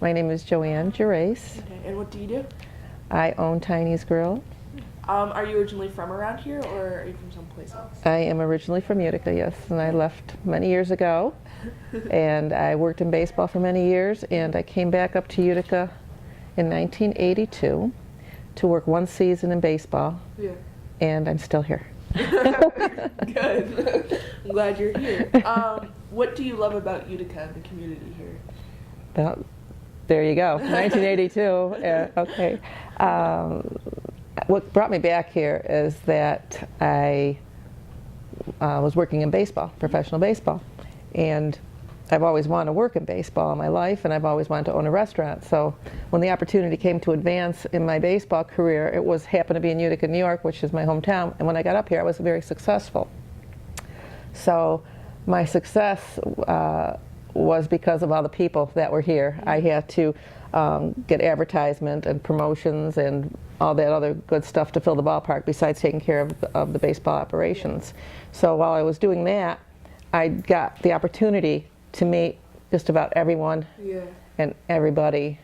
My name is Joanne Gerace. Okay, and what do you do? I own Tiny's Grill. Are you originally from around here, or are you from someplace else? I am originally from Utica, yes, and I left many years ago. And I worked in baseball for many years, and I came back up to Utica in 1982 to work one season in baseball, Yeah. and I'm still here. Good. I'm glad you're here. What do you love about Utica and the community here? Well, there you go, 1982, okay. What brought me back here is that I was working in baseball, professional baseball, and I've always wanted to work in baseball in my life, and I've always wanted to own a restaurant. So when the opportunity came to advance in my baseball career, it was happened to be in Utica, New York, which is my hometown, and when I got up here I was very successful. So my success was because of all the people that were here. I had to get advertisement and promotions and all that other good stuff to fill the ballpark besides taking care of the baseball operations. So while I was doing that, I got the opportunity to meet just about everyone and everybody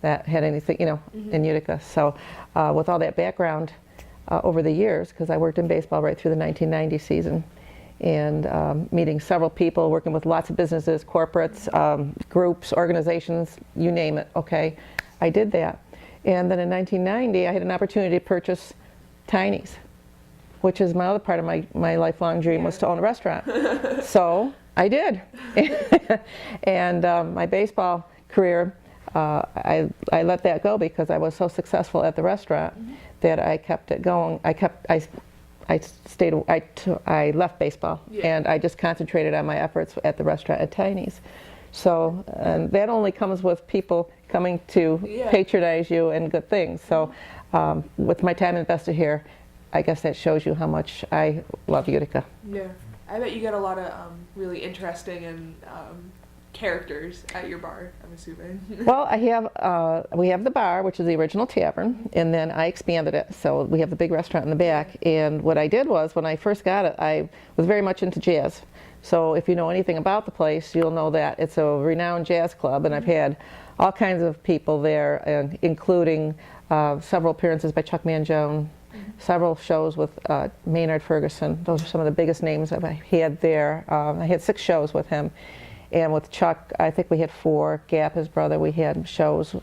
that had anything, you know, in Utica. So with all that background over the years, because I worked in baseball right through the 1990 season, and meeting several people, working with lots of businesses, corporates, groups, organizations, you name it, okay, I did that. And then in 1990, I had an opportunity to purchase Tiny's, which is my other part of my lifelong dream, was to own a restaurant. So I did. And my baseball career, I let that go because I was so successful at the restaurant that I kept it going. I left baseball and I just concentrated on my efforts at the restaurant at Tiny's. So and that only comes with people coming to patronize you and good things. So with my time invested here, I guess that shows you how much I love Utica. Yeah, I bet you get a lot of really interesting and characters at your bar, I'm assuming. Well, we have the bar, which is the original tavern, and then I expanded it. So we have the big restaurant in the back. And what I did was, when I first got it, I was very much into jazz. So if you know anything about the place, you'll know that it's a renowned jazz club, and I've had all kinds of people there, including several appearances by Chuck Mangione, several shows with Maynard Ferguson. Those are some of the biggest names I've had there. I had 6 shows with him. And with Chuck, I think we had 4. Gap, his brother, we had shows.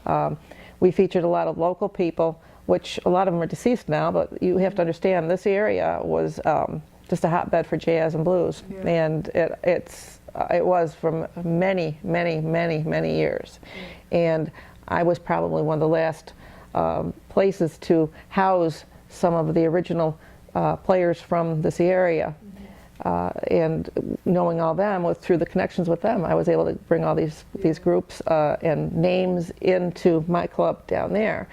We featured a lot of local people, which a lot of them are deceased now, but you have to understand this area was just a hotbed for jazz and blues. And it was for many, many, many, many years. And I was probably one of the last places to house some of the original players from this area. And knowing all them, through the connections with them, I was able to bring all these groups and names into my club down there.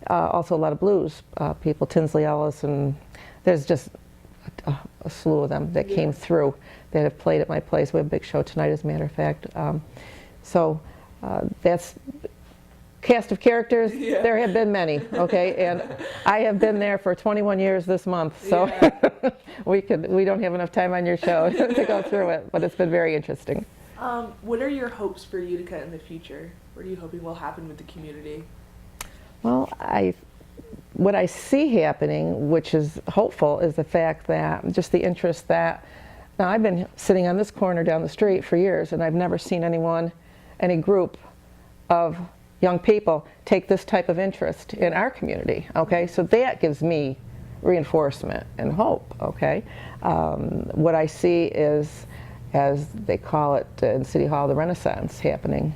Also a lot of blues people, Tinsley Ellis, and there's just a slew of them that came through that have played at my place. We have a big show tonight, as a matter of fact. So that's cast of characters. There have been many, okay, and I have been there for 21 years this month, so we don't have enough time on your show to go through it, but it's been very interesting. What are your hopes for Utica in the future? What are you hoping will happen with the community? Well, what I see happening, which is hopeful, is the fact that just the interest that, now I've been sitting on this corner down the street for years, and I've never seen any group of young people take this type of interest in our community, okay? So that gives me reinforcement and hope, okay? What I see is, as they call it in City Hall, the Renaissance happening.